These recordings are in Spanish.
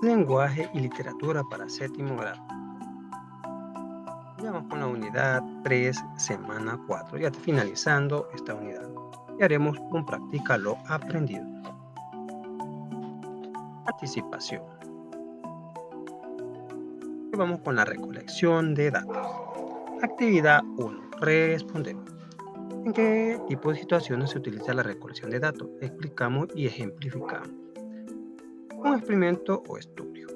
Lenguaje y literatura para séptimo grado. Ya vamos con la unidad 3, semana 4, ya finalizando esta unidad. Y haremos un practica lo aprendido. Participación. Y vamos con la recolección de datos. Actividad 1. Respondemos. ¿En qué tipo de situaciones se utiliza la recolección de datos? Explicamos y ejemplificamos. Un experimento o estudio.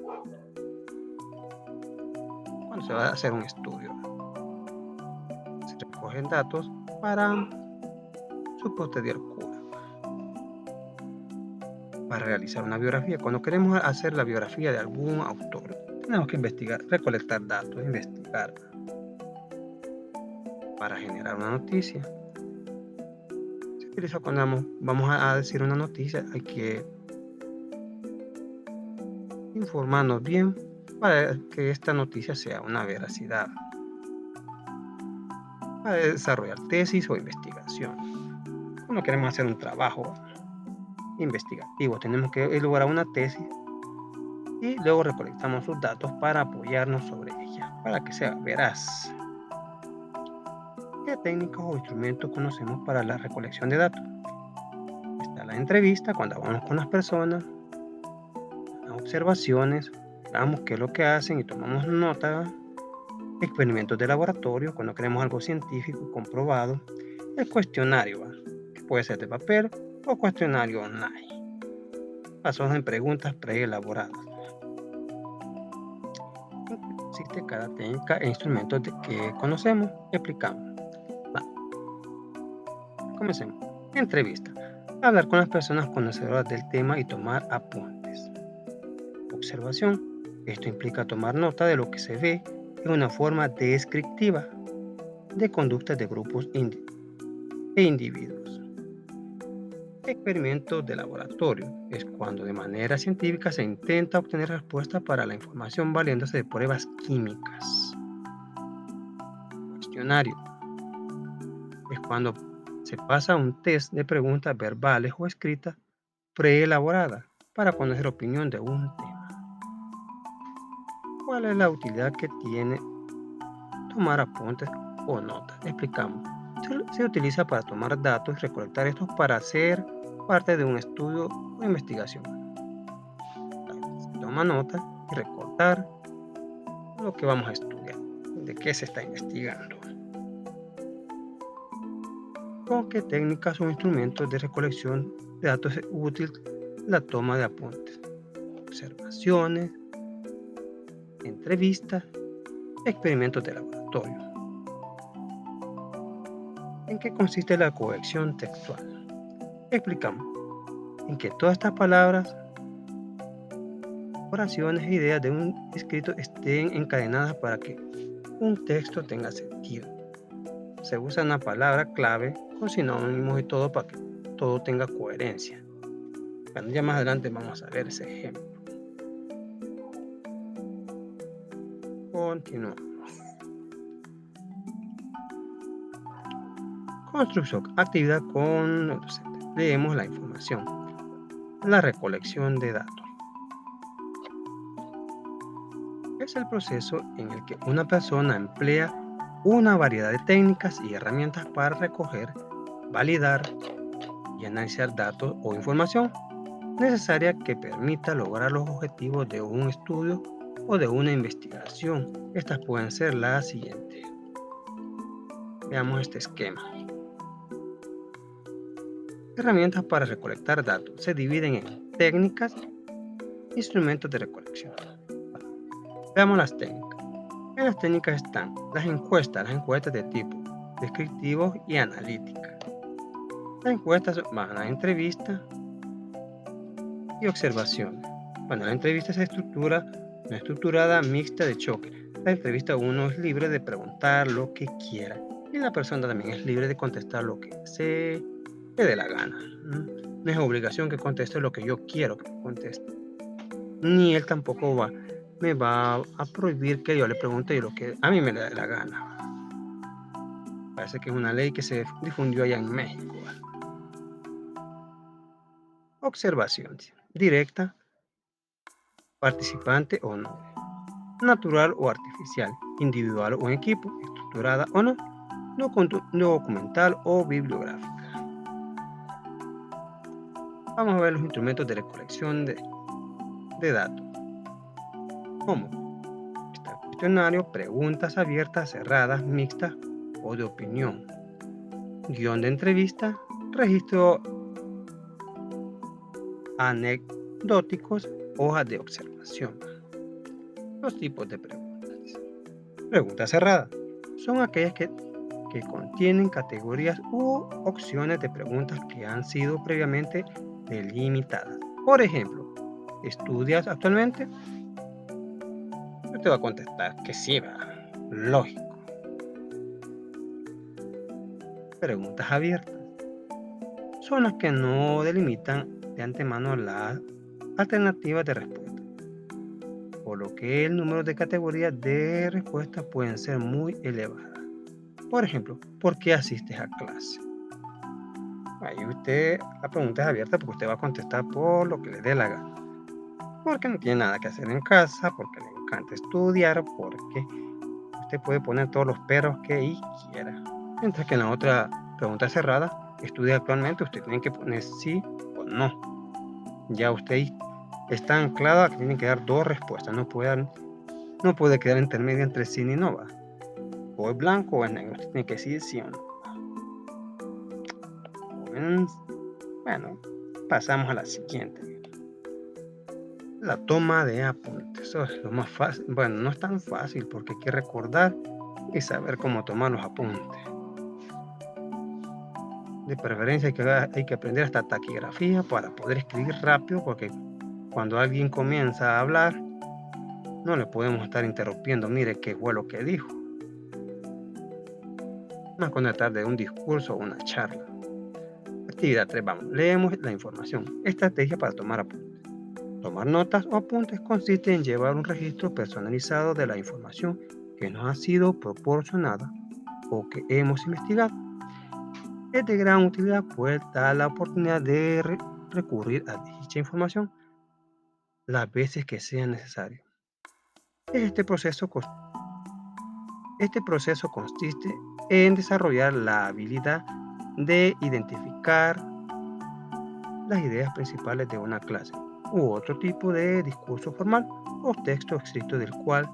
Cuando se va a hacer un estudio, se recogen datos para su posterior cura. Para realizar una biografía, cuando queremos hacer la biografía de algún autor, tenemos que investigar, recolectar datos, investigar para generar una noticia. Se utiliza cuando vamos a decir una noticia, hay que informarnos bien para que esta noticia sea una veracidad. Para desarrollar tesis o investigación. Cuando queremos hacer un trabajo investigativo, tenemos que elaborar una tesis y luego recolectamos sus datos para apoyarnos sobre ella, para que sea veraz. ¿Qué técnicas o instrumentos conocemos para la recolección de datos? Está la entrevista, cuando vamos con las personas, las observaciones, veamos qué es lo que hacen y tomamos nota, experimentos de laboratorio, cuando queremos algo científico comprobado, el cuestionario, ¿va? Que puede ser de papel o cuestionario online, basados en preguntas preelaboradas. ¿En qué consiste cada técnica e instrumentos que conocemos? Explicamos. Va, comencemos. Entrevista. Hablar con las personas conocedoras del tema y tomar apuntes. Observación. Esto implica tomar nota de lo que se ve en una forma descriptiva de conductas de grupos e individuos. Experimentos de laboratorio. Es cuando de manera científica se intenta obtener respuestas para la información valiéndose de pruebas químicas. Cuestionario. Es cuando se pasa un test de preguntas verbales o escritas preelaboradas para conocer opinión de un tema. ¿Cuál es la utilidad que tiene tomar apuntes o notas? Explicamos. Se utiliza para tomar datos y recolectar estos para hacer parte de un estudio o investigación. Se toma nota y recordar lo que vamos a estudiar, de qué se está investigando. ¿Con qué técnicas o instrumentos de recolección de datos es útil la toma de apuntes? Observaciones, entrevistas, experimentos de laboratorio. ¿En qué consiste la colección textual? Explicamos. En que todas estas palabras, oraciones e ideas de un escrito estén encadenadas para que un texto tenga sentido. Se usa una palabra clave con sinónimos y todo para que todo tenga coherencia. Bueno, ya más adelante vamos a ver ese ejemplo. Continuamos. Construcción. Actividad con el docente. Leemos la información. La recolección de datos. Es el proceso en el que una persona emplea una variedad de técnicas y herramientas para recoger, validar y analizar datos o información necesaria que permita lograr los objetivos de un estudio o de una investigación. Estas pueden ser las siguientes. Veamos este esquema. Herramientas para recolectar datos se dividen en técnicas, instrumentos de recolección. Veamos las técnicas. En las técnicas están las encuestas de tipo descriptivo y analítica. Las encuestas van a entrevista y observaciones. Bueno, la entrevista se estructura una estructurada mixta de choque. La entrevista uno es libre de preguntar lo que quiera y la persona también es libre de contestar lo que se le dé la gana. No es obligación que conteste lo que yo quiero que conteste. Ni él tampoco me va a prohibir que yo le pregunte lo que a mí me dé la gana. Parece que es una ley que se difundió allá en México. Observación directa participante o no, natural o artificial, individual o en equipo, estructurada o no, no documental o bibliográfica. Vamos a ver los instrumentos de recolección de datos. ¿Cómo? Está el cuestionario, preguntas abiertas, cerradas, mixtas o de opinión, guión de entrevista, registro anecdóticos, hojas de observación. Los tipos de preguntas. Preguntas cerradas son aquellas que contienen categorías u opciones de preguntas que han sido previamente delimitadas. Por ejemplo, ¿estudias actualmente? Yo te voy a contestar que sí, va. Lógico. Preguntas abiertas son las que no delimitan de antemano las alternativas de respuesta, por lo que el número de categorías de respuestas pueden ser muy elevadas. Por ejemplo, ¿por qué asistes a clase? Ahí la pregunta es abierta porque usted va a contestar por lo que le dé la gana. Porque no tiene nada que hacer en casa, porque le encanta estudiar, porque usted puede poner todos los peros que quiera. Mientras que en la otra pregunta cerrada, ¿estudia actualmente? Usted tiene que poner sí o no. Ya usted está anclado a que tiene que dar dos respuestas. No puede quedar intermedia entre sí ni no, va. O es blanco o es negro. Usted tiene que decir sí o no. Bueno, pasamos a la siguiente. La toma de apuntes. Eso es lo más fácil. Bueno, no es tan fácil porque hay que recordar y saber cómo tomar los apuntes. De preferencia hay que aprender hasta taquigrafía para poder escribir rápido, porque cuando alguien comienza a hablar no le podemos estar interrumpiendo. Mire qué fue lo que dijo. Más cuando se trata de un discurso o una charla. Actividad 3. Vamos, leemos la información. Estrategia para tomar apuntes. Tomar notas o apuntes consiste en llevar un registro personalizado de la información que nos ha sido proporcionada o que hemos investigado. Es de gran utilidad, pues da la oportunidad de recurrir a dicha información las veces que sea necesario. Este proceso consiste en desarrollar la habilidad de identificar las ideas principales de una clase u otro tipo de discurso formal o texto escrito del cual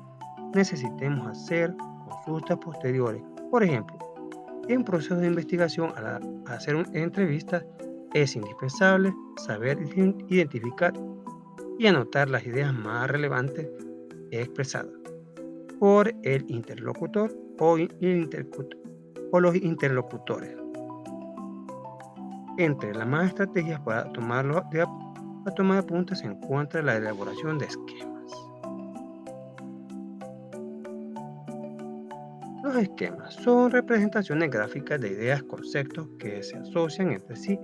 necesitemos hacer consultas posteriores. Por ejemplo, en proceso de investigación, al hacer una entrevista, es indispensable saber identificar y anotar las ideas más relevantes expresadas por el interlocutor o los interlocutores. Entre las más estrategias para tomar apuntes se encuentra la elaboración de esquemas. Los esquemas son representaciones gráficas de ideas, conceptos que se asocian entre sí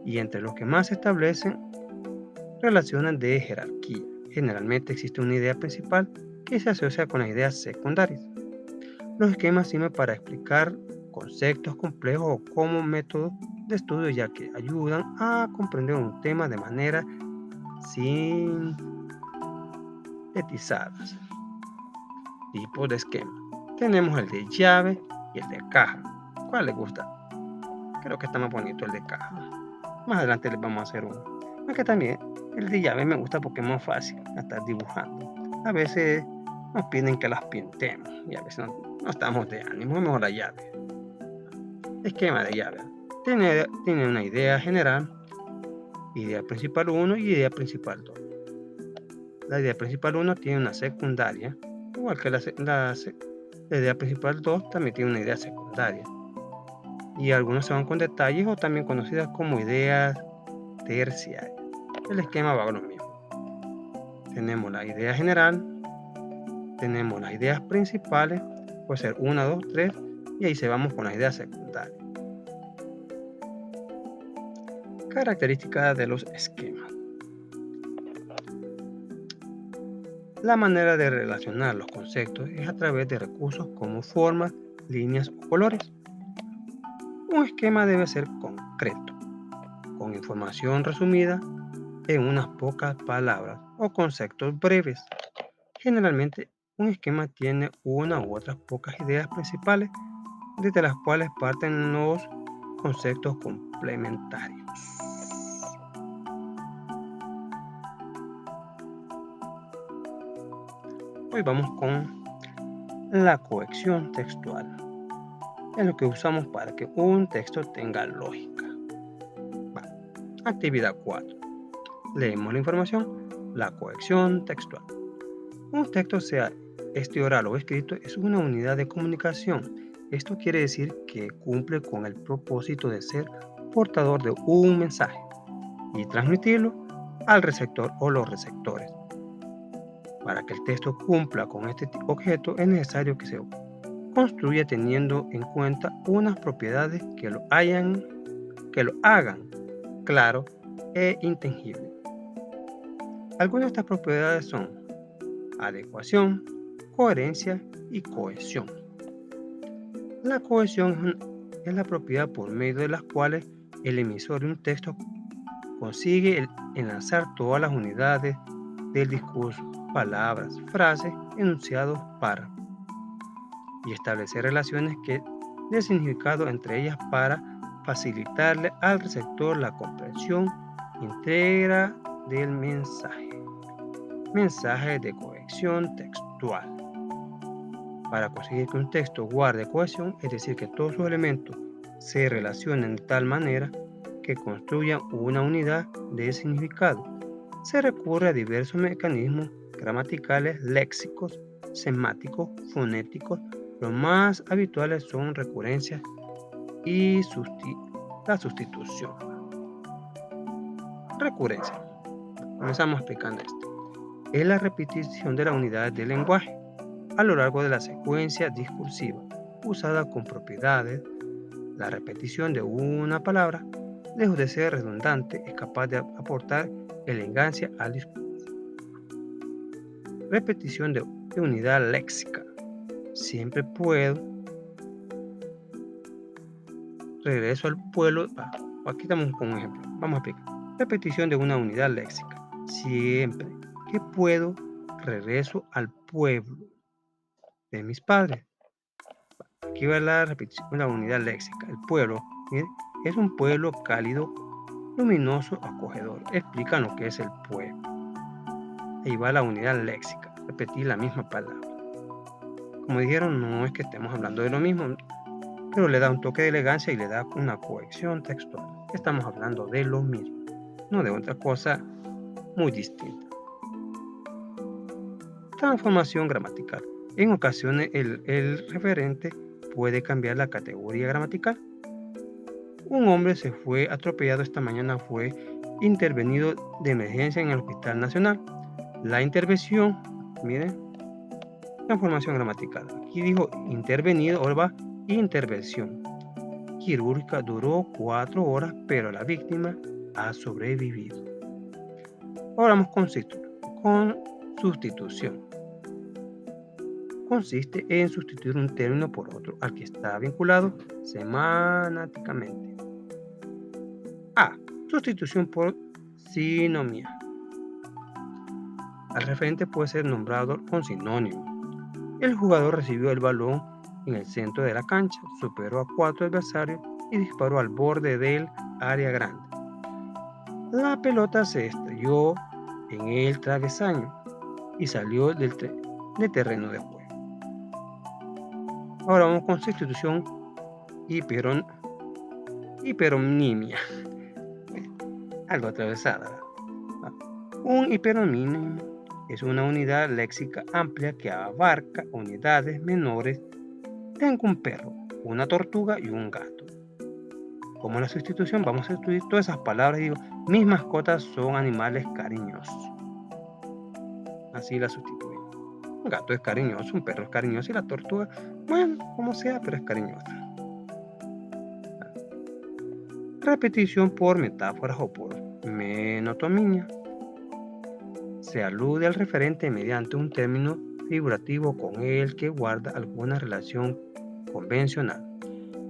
y entre los que más se establecen relaciones de jerarquía. Generalmente existe una idea principal que se asocia con las ideas secundarias. Los esquemas sirven para explicar conceptos complejos o como método de estudio, ya que ayudan a comprender un tema de manera sintetizada. Tipos de esquema. Tenemos el de llave y el de caja. ¿Cuál les gusta? Creo que está más bonito el de caja. Más adelante les vamos a hacer uno. Aunque también el de llave me gusta porque es más fácil estar dibujando. A veces nos piden que las pintemos y a veces no estamos de ánimo. Es mejor la llave. Esquema de llave. Tiene una idea general, idea principal 1 y idea principal 2. La idea principal 1 tiene una secundaria, igual que la idea principal 2 también tiene una idea secundaria. Y algunos se van con detalles o también conocidas como ideas terciarias. El esquema va a lo mismo. Tenemos la idea general, tenemos las ideas principales, puede ser 1, 2, 3, y ahí se vamos con las ideas secundarias. Características de los esquemas. La manera de relacionar los conceptos es a través de recursos como formas, líneas o colores. Un esquema debe ser concreto, con información resumida, en unas pocas palabras o conceptos breves. Generalmente, un esquema tiene una u otras pocas ideas principales, desde las cuales parten los conceptos complementarios. Hoy vamos con la cohesión textual. Es lo que usamos para que un texto tenga lógica. Va. Actividad 4. Leemos la información. La cohesión textual. Un texto, sea este oral o escrito, es una unidad de comunicación. Esto quiere decir que cumple con el propósito de ser portador de un mensaje y transmitirlo al receptor o los receptores. Para que el texto cumpla con este objeto es necesario que se construya teniendo en cuenta unas propiedades que lo hagan claro e intangible. Algunas de estas propiedades son adecuación, coherencia y cohesión. La cohesión es la propiedad por medio de las cuales el emisor de un texto consigue enlazar todas las unidades del discurso, palabras, frases, enunciados, párrafos, y establecer relaciones de significado entre ellas para facilitarle al receptor la comprensión íntegra del mensaje. Mensaje de cohesión textual. Para conseguir que un texto guarde cohesión, es decir, que todos sus elementos se relacionen de tal manera que construyan una unidad de significado, se recurre a diversos mecanismos gramaticales, léxicos, semáticos, fonéticos. Los más habituales son recurrencia y la sustitución. Recurrencia. Comenzamos explicando esto. Es la repetición de las unidades del lenguaje a lo largo de la secuencia discursiva, usada con propiedades. La repetición de una palabra, lejos de ser redundante, es capaz de aportar elegancia al discurso. Repetición de unidad léxica. Siempre puedo. Regreso al pueblo. Aquí estamos con un ejemplo. Vamos a explicar. Repetición de una unidad léxica. Siempre que puedo, regreso al pueblo de mis padres. Aquí va la repetición de la unidad léxica. El pueblo, ¿sí? Es un pueblo cálido, luminoso, acogedor. Explican lo que es el pueblo. Ahí va la unidad léxica. Repetir la misma palabra. Como dijeron, no es que estemos hablando de lo mismo, pero le da un toque de elegancia y le da una cohesión textual. Estamos hablando de lo mismo, no de otra cosa muy distinta. Transformación gramatical. En ocasiones el referente puede cambiar la categoría gramatical. Un hombre se fue atropellado esta mañana, fue intervenido de emergencia en el Hospital Nacional. La intervención, miren, transformación gramatical. Aquí dijo intervenido, ahora va intervención quirúrgica, duró 4 horas, pero la víctima ha sobrevivido. Ahora vamos con sustitución. Consiste en sustituir un término por otro al que está vinculado semáticamente. A. Sustitución por sinonimia. Al referente puede ser nombrado con sinónimo. El jugador recibió el balón en el centro de la cancha, superó a 4 adversarios y disparó al borde del área grande. La pelota se estrelló en el travesaño y salió del terreno de juego. Ahora vamos con sustitución hiperonimia. Algo atravesada. Un hiperonimio es una unidad léxica amplia que abarca unidades menores. Tengo un perro, una tortuga y un gato. Como la sustitución, vamos a sustituir todas esas palabras. Digo, mis mascotas son animales cariñosos. Así la sustituimos. Un gato es cariñoso, un perro es cariñoso y la tortuga, bueno, como sea, pero es cariñosa. Repetición por metáforas o por menotomía. Se alude al referente mediante un término figurativo con el que guarda alguna relación convencional.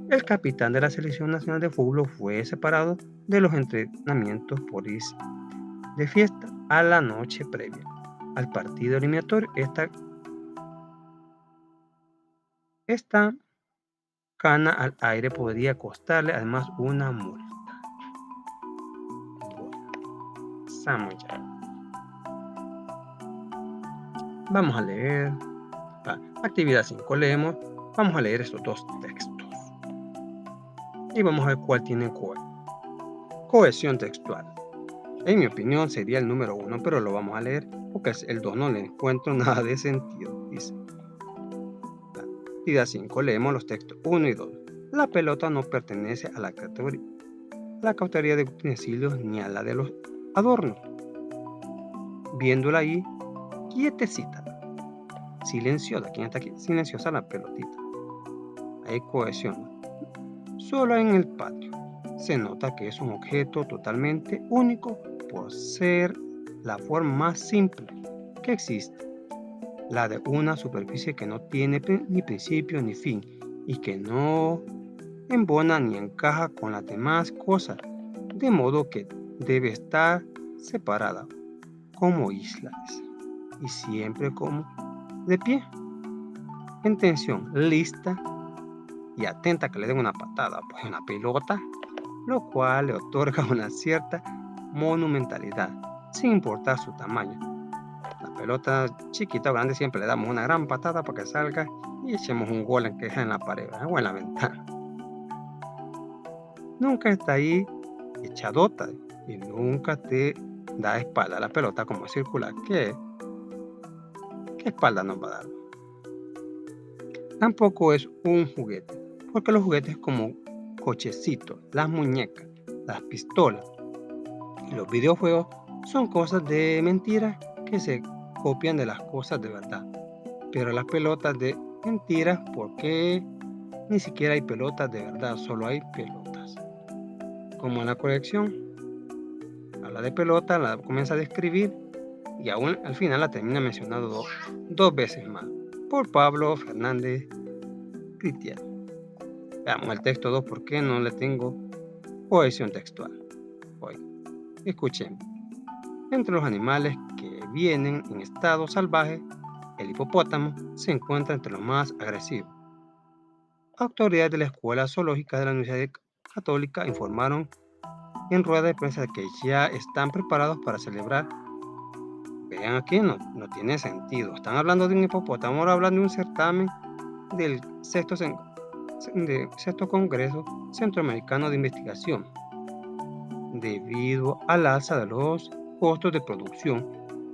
El capitán de la Selección Nacional de Fútbol fue separado de los entrenamientos por de fiesta a la noche previa al partido eliminatorio. Esta cana al aire podría costarle además una multa. Bueno, pasamos ya. Vamos a leer. Actividad 5. Leemos. Vamos a leer estos dos textos. Y vamos a ver cuál tiene cohesión textual. En mi opinión sería el número 1, pero lo vamos a leer porque el 2 no le encuentro nada de sentido. Dice. Actividad 5. Leemos los textos 1 y 2. La pelota no pertenece a la categoría de utensilios ni a la de los adornos. Viéndola ahí, quietecita, silenciosa. ¿Quién está aquí? Silenciosa la pelotita. Hay cohesión. Solo en el patio se nota que es un objeto totalmente único por ser la forma más simple que existe, la de una superficie que no tiene ni principio ni fin y que no embona ni encaja con las demás cosas, de modo que debe estar separada como islas y siempre como de pie, en tensión, lista y atenta que le den una patada, pues una pelota, lo cual le otorga una cierta monumentalidad, sin importar su tamaño. La pelota chiquita o grande siempre le damos una gran patada para que salga y echemos un gol en que deja en la pared o en la ventana. Nunca está ahí echadota y nunca te da espalda a la pelota como es circular. ¿Qué espalda nos va a dar? Tampoco es un juguete, porque los juguetes como cochecitos, las muñecas, las pistolas y los videojuegos son cosas de mentira que se copian de las cosas de verdad. Pero las pelotas de mentiras, porque ni siquiera hay pelotas de verdad, solo hay pelotas. Como en la colección, habla de pelota, la comienza a describir y aún al final la termina mencionando dos veces más, por Pablo Fernández Cristian. Veamos el texto 2, ¿por qué no le tengo cohesión textual? Hoy, escuchemos. Entre los animales que vienen en estado salvaje, el hipopótamo se encuentra entre los más agresivos. Autoridades de la Escuela Zoológica de la Universidad Católica informaron en rueda de prensa que ya están preparados para celebrar. Vean aquí, no tiene sentido. Están hablando de un hipopótamo, ahora hablan de un certamen del sexto Congreso Centroamericano de Investigación. Debido al alza de los costos de producción,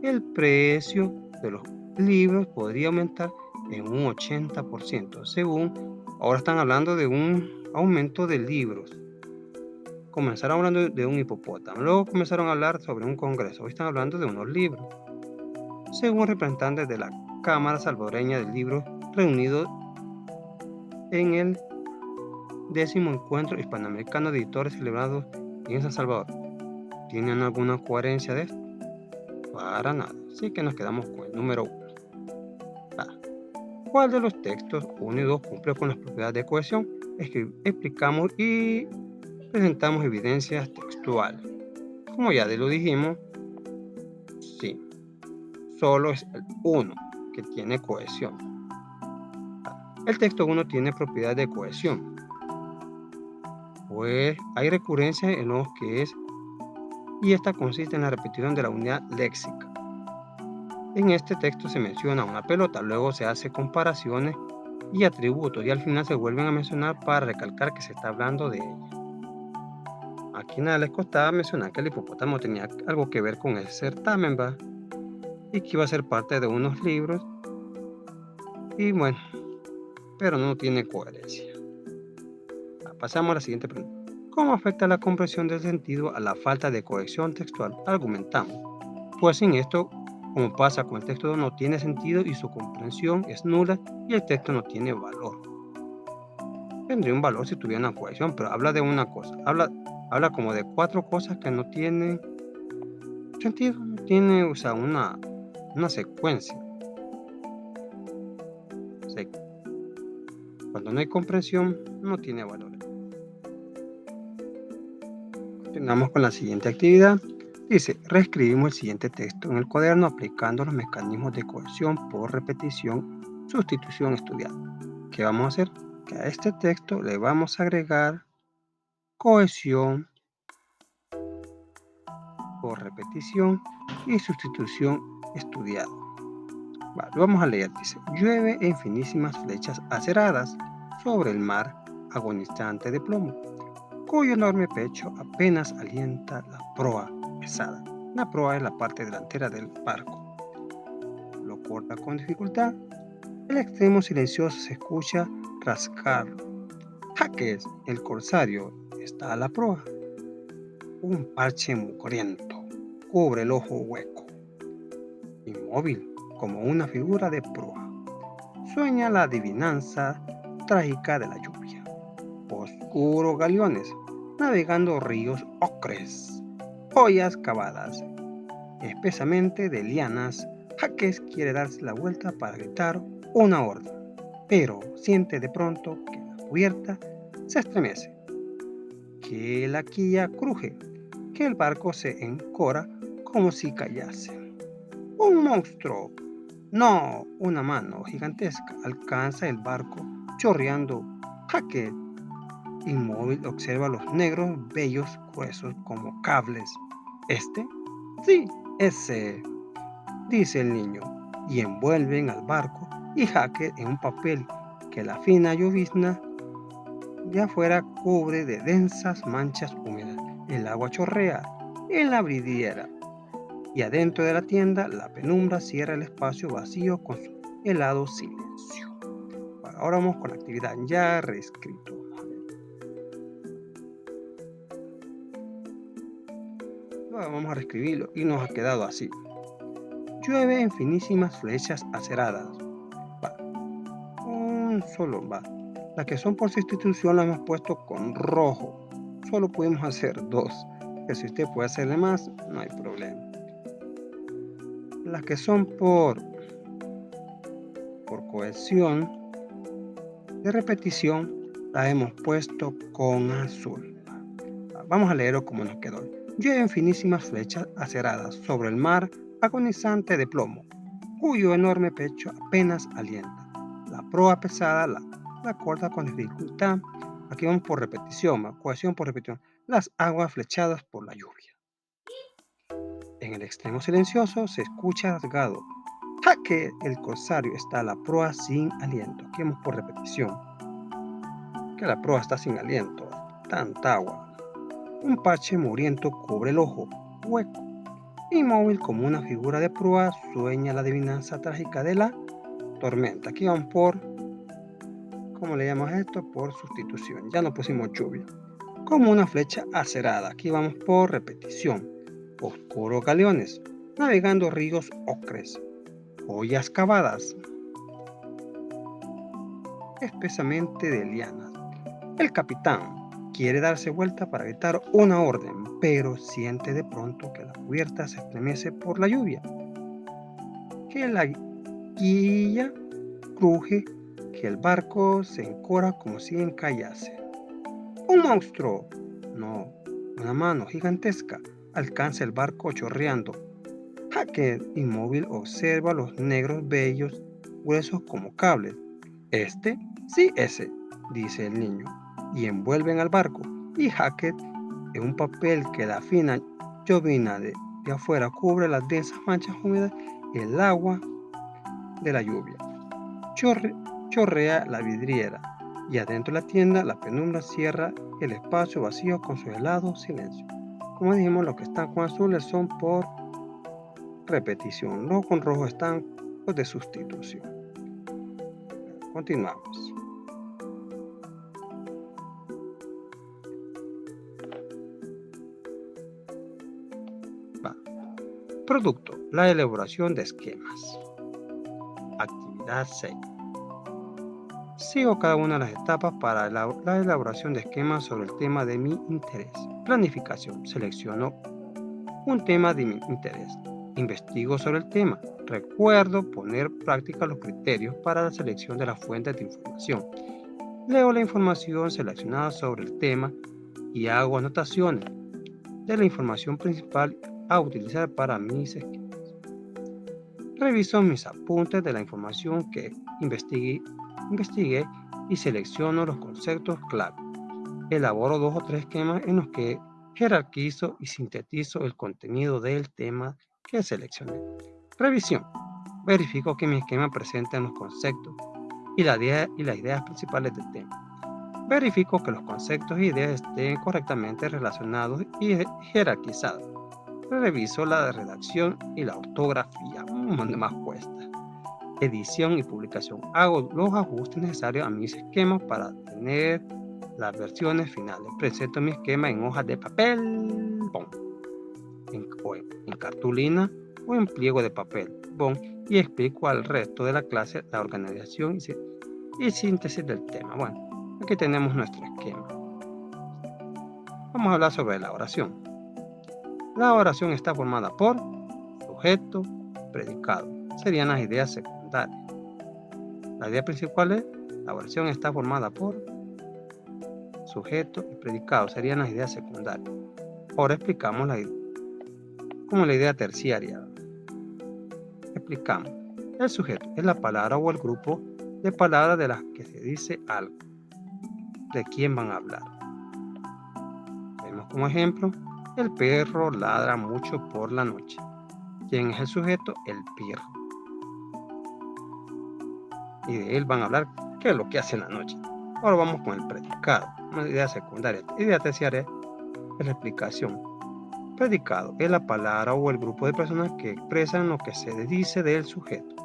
el precio de los libros podría aumentar en un 80%. Ahora están hablando de un aumento de libros. Comenzaron hablando de un hipopótamo, luego comenzaron a hablar sobre un congreso, hoy están hablando de unos libros. Según representantes de la Cámara Salvadoreña del Libro, reunidos en el 10º Encuentro Hispanoamericano de Editores celebrado en San Salvador. ¿Tienen alguna coherencia de esto? Para nada, así que nos quedamos con el número 1. ¿Cuál de los textos 1 y 2 cumple con las propiedades de cohesión? Explicamos y presentamos evidencias textuales. Como ya lo dijimos, sí, solo es el 1 que tiene cohesión. El texto 1 tiene propiedades de cohesión, pues hay recurrencia en los que es, y esta consiste en la repetición de la unidad léxica. En este texto se menciona una pelota, luego se hace comparaciones y atributos y al final se vuelven a mencionar para recalcar que se está hablando de ella. Aquí nada les costaba mencionar que el hipopótamo tenía algo que ver con el certamen, ¿va? Y que iba a ser parte de unos libros. Y bueno, pero no tiene coherencia. Pasamos a la siguiente pregunta. ¿Cómo afecta la comprensión del sentido a la falta de cohesión textual? Argumentamos. Pues sin esto, como pasa con el texto, no tiene sentido y su comprensión es nula y el texto no tiene valor. Tendría un valor si tuviera una cohesión, pero habla de una cosa. Habla como de 4 cosas que no tienen sentido, no tiene, o sea, una secuencia. O sea, cuando no hay comprensión, no tiene valor. Continuamos con la siguiente actividad. Dice, reescribimos el siguiente texto en el cuaderno aplicando los mecanismos de cohesión por repetición, sustitución estudiada. ¿Qué vamos a hacer? Que a este texto le vamos a agregar cohesión por repetición y sustitución estudiada. Vale, vamos a leer, dice, llueve en finísimas flechas aceradas sobre el mar agonizante de plomo, cuyo enorme pecho apenas alienta la proa pesada. La proa es la parte delantera del barco. Lo corta con dificultad. El extremo silencioso se escucha rascar. ¡Jaques! El corsario está a la proa. Un parche mugriento cubre el ojo hueco. Inmóvil, como una figura de proa, sueña la adivinanza trágica de la lluvia. Oscuros galeones, navegando ríos ocres, joyas cavadas, espesamente de lianas. Jaques quiere darse la vuelta para gritar una orden, pero siente de pronto que la cubierta se estremece, que la quilla cruje, que el barco se encora como si callase. ¡Un monstruo! No, una mano gigantesca alcanza el barco chorreando. Jaque, inmóvil, observa los negros vellos gruesos como cables. ¿Este? Sí, ese, dice el niño, y envuelven al barco y Jaque en un papel que la fina llovizna de afuera cubre de densas manchas húmedas. El agua chorrea en la vidriera y adentro de la tienda la penumbra cierra el espacio vacío con su helado silencio. Bueno, ahora vamos con la actividad ya reescrito. Vamos a reescribirlo y nos ha quedado así. Llueve en finísimas flechas aceradas. Va. Un solo va. Las que son por sustitución las hemos puesto con rojo. Solo pudimos hacer dos. Que si usted puede hacerle más, no hay problema. Las que son por cohesión de repetición las hemos puesto con azul. Vamos a leerlo como nos quedó. Llueven finísimas flechas aceradas sobre el mar agonizante de plomo, cuyo enorme pecho apenas alienta. La proa pesada la corta con dificultad. Aquí vamos por repetición, cohesión por repetición. Las aguas flechadas por la lluvia. En el extremo silencioso se escucha rasgado. ¡Jaque! El corsario está a la proa sin aliento. Aquí vamos por repetición. Que la proa está sin aliento. Tanta agua. Un parche mugriento cubre el ojo hueco. Inmóvil como una figura de proa sueña la adivinanza trágica de la tormenta. Aquí vamos por, ¿cómo le llamamos esto? Por sustitución. Ya no pusimos lluvia. Como una flecha acerada. Aquí vamos por repetición. Oscuros galeones, navegando ríos ocres. Joyas cavadas, espesamente de lianas. El capitán quiere darse vuelta para gritar una orden, pero siente de pronto que la cubierta se estremece por la lluvia, que la quilla cruje, que el barco se encora como si encallase. ¡Un monstruo! No, una mano gigantesca alcanza el barco chorreando. Jaque, inmóvil, observa los negros vellos gruesos como cables. ¿Este? Sí, ese, dice el niño, y envuelven al barco y Hackett en un papel que la fina llovizna de afuera cubre las densas manchas húmedas y el agua de la lluvia. Chorrea la vidriera y adentro de la tienda la penumbra cierra el espacio vacío con su helado silencio. Como dijimos, los que están con azules son por repetición, los con rojo están de sustitución. Continuamos. Producto, la elaboración de esquemas. Actividad 6. Sigo cada una de las etapas para la elaboración de esquemas sobre el tema de mi interés. Planificación. Selecciono un tema de mi interés. Investigo sobre el tema. Recuerdo poner en práctica los criterios para la selección de las fuentes de información. Leo la información seleccionada sobre el tema y hago anotaciones de la información principal a utilizar para mis esquemas. Reviso mis apuntes de la información que investigué y selecciono los conceptos clave. Elaboro 2 o 3 esquemas en los que jerarquizo y sintetizo el contenido del tema que seleccioné. Revisión. Verifico que mi esquema presente los conceptos y las ideas principales del tema. Verifico que los conceptos e ideas estén correctamente relacionados y jerarquizados. Reviso la redacción y la ortografía. Más cuesta. Edición y publicación. Hago los ajustes necesarios a mis esquemas para tener las versiones finales. Presento mi esquema en hojas de papel, en cartulina o en pliego de papel, y explico al resto de la clase la organización y síntesis del tema. Bueno, aquí tenemos nuestro esquema. Vamos a hablar sobre la oración. La oración está formada por sujeto, predicado. Serían las ideas secundarias. La idea principal es: la oración está formada por sujeto y predicado. Serían las ideas secundarias. Ahora explicamos como la idea terciaria. Explicamos. El sujeto es la palabra o el grupo de palabras de las que se dice algo. ¿De quién van a hablar? Vemos como ejemplo: el perro ladra mucho por la noche. ¿Quién es el sujeto? El perro. Y de él van a hablar qué es lo que hace en la noche. Ahora vamos con el predicado, una idea secundaria. Idea terciaria es la explicación. Predicado es la palabra o el grupo de personas que expresan lo que se dice del sujeto.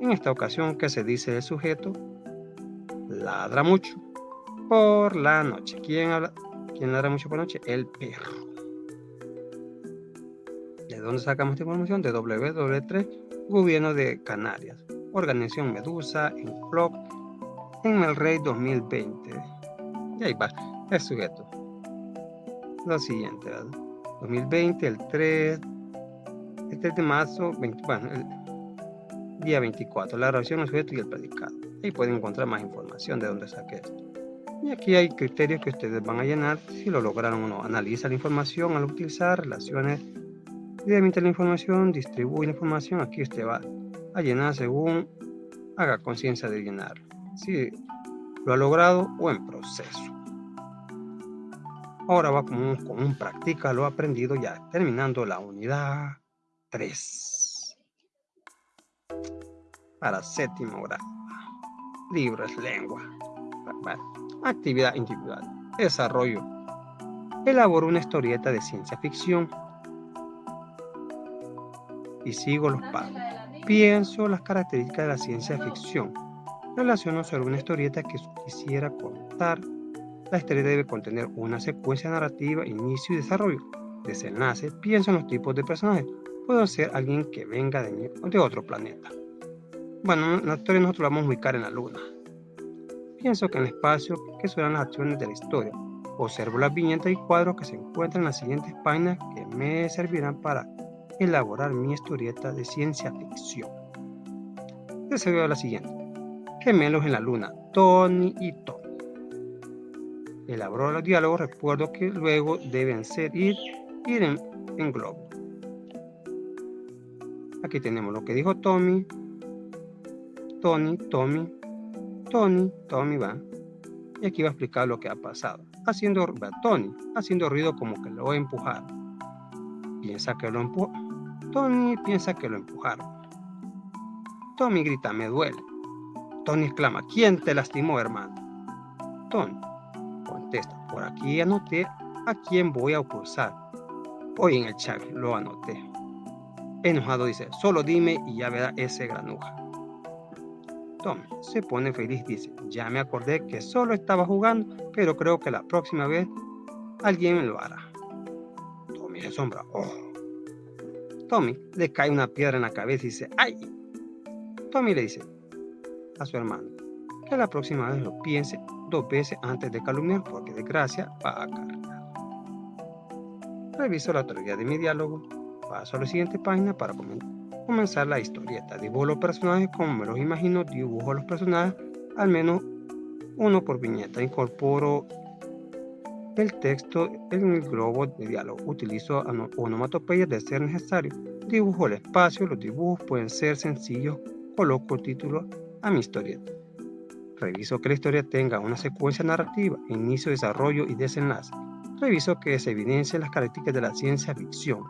En esta ocasión, ¿qué se dice del sujeto? Ladra mucho por la noche. ¿Quién ladra mucho por la noche? El perro. ¿De dónde sacamos esta información? De WW3, Gobierno de Canarias, Organización Medusa, en blog, en el Rey 2020. Y ahí va, el sujeto. Lo siguiente, ¿verdad? 2020, el 3 de marzo, el día 24, la oración, el sujeto y el predicado. Ahí pueden encontrar más información de dónde saqué esto. Y aquí hay criterios que ustedes van a llenar si lo lograron o no. Analiza la información al utilizar relaciones, emite la información, distribuye la información. Aquí usted va a llenar según haga conciencia de llenar, si lo ha logrado o en proceso. Ahora va con un practica lo aprendido, ya terminando la unidad 3 para séptimo grado. Libros, lengua. Actividad individual. Desarrollo. Elaboro una historieta de ciencia ficción y sigo los pasos. Pienso las características de la ciencia ficción. Relaciono sobre una historieta que quisiera contar. La historieta debe contener una secuencia narrativa, inicio y desarrollo. Desenlace. Pienso en los tipos de personajes. Puedo ser alguien que venga de otro planeta. Bueno, la historia nosotros la vamos a ubicar en la luna. Pienso que en el espacio que son las acciones de la historia. Observo las viñetas y cuadros que se encuentran en las siguientes páginas que me servirán para elaborar mi historieta de ciencia ficción. Deseo la siguiente. Gemelos en la luna, Tony y Tom. Elaboro los diálogos, recuerdo que luego deben ser ir en globo. Aquí tenemos lo que dijo Tommy, Tony, va. Y aquí va a explicar lo que ha pasado. Tony haciendo ruido como que lo va a empujar. Tony piensa que lo empujaron. Tommy grita, me duele. Tony exclama, ¿quién te lastimó, hermano? Tony contesta, por aquí anoté a quién voy a acusar. Hoy en el chat lo anoté. Enojado dice, solo dime y ya verá ese granuja. Tommy se pone feliz, dice, ya me acordé que solo estaba jugando, pero creo que la próxima vez alguien lo hará. Tommy se asombra. Tommy le cae una piedra en la cabeza y dice, ¡ay! Tommy le dice a su hermano que la próxima vez lo piense 2 veces antes de calumniar, porque de gracia va a cargar. Reviso la teoría de mi diálogo, paso a la siguiente página para comenzar la historieta. Dibujo los personajes como me los imagino, dibujo los personajes al menos uno por viñeta. Incorporo el texto en el globo de diálogo. Utilizo onomatopeyas de ser necesario. Dibujo el espacio. Los dibujos pueden ser sencillos. Coloco el título a mi historieta. Reviso que la historia tenga una secuencia narrativa, inicio, desarrollo y desenlace. Reviso que se evidencien las características de la ciencia ficción.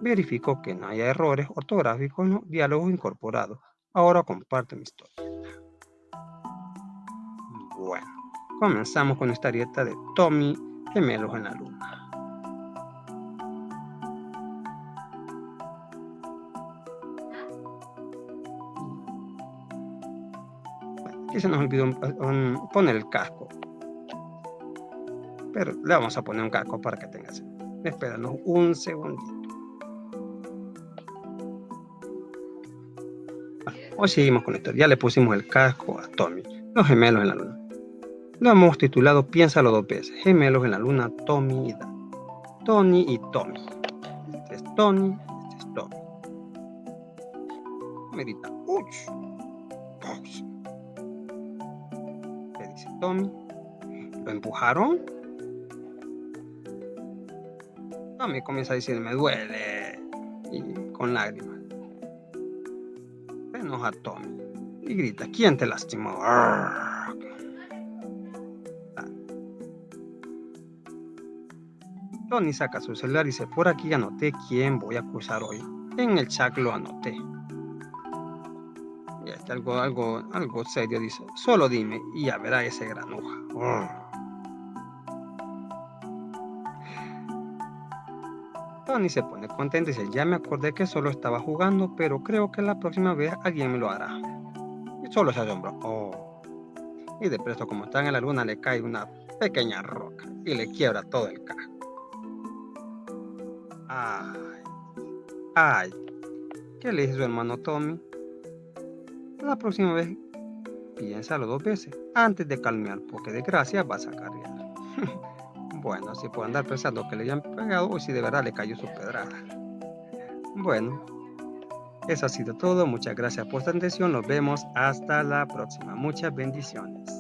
Verifico que no haya errores ortográficos en los diálogos incorporados. Ahora comparto mi historia. Bueno, comenzamos con esta historieta de Tommy, Gemelos en la Luna. Aquí se nos olvidó poner el casco. Pero le vamos a poner un casco para que tenga sentido. Espéranos un segundito. Hoy seguimos con esto. Ya le pusimos el casco a Tommy, los gemelos en la luna. Lo hemos titulado Piénsalo 2 veces. Gemelos en la luna, Tommy y Dan. Tony y Tommy. Este es Tony, este es Tommy. Me grita, ¡uch! ¡Uch! Le dice Tommy. ¿Lo empujaron? Tommy comienza a decir, me duele. Y con lágrimas. Se enoja Tommy. Y grita, ¿quién te lastimó? Tony saca su celular y dice, por aquí anoté quién voy a acusar hoy. En el chat lo anoté. Y este algo serio dice, solo dime y ya verá ese granuja. Tony se pone contento y dice, ya me acordé que solo estaba jugando, pero creo que la próxima vez alguien me lo hará. Y solo se asombró. Y de presto, como está en la luna, le cae una pequeña roca y le quiebra todo el casco. Ay, ¿qué le dice su hermano Tommy? La próxima vez, piénsalo 2 veces antes de calmear, porque de gracia vas a cargar. Bueno, si puede andar pensando que le hayan pegado o si de verdad le cayó su pedrada. Bueno, eso ha sido todo. Muchas gracias por su atención. Nos vemos hasta la próxima. Muchas bendiciones.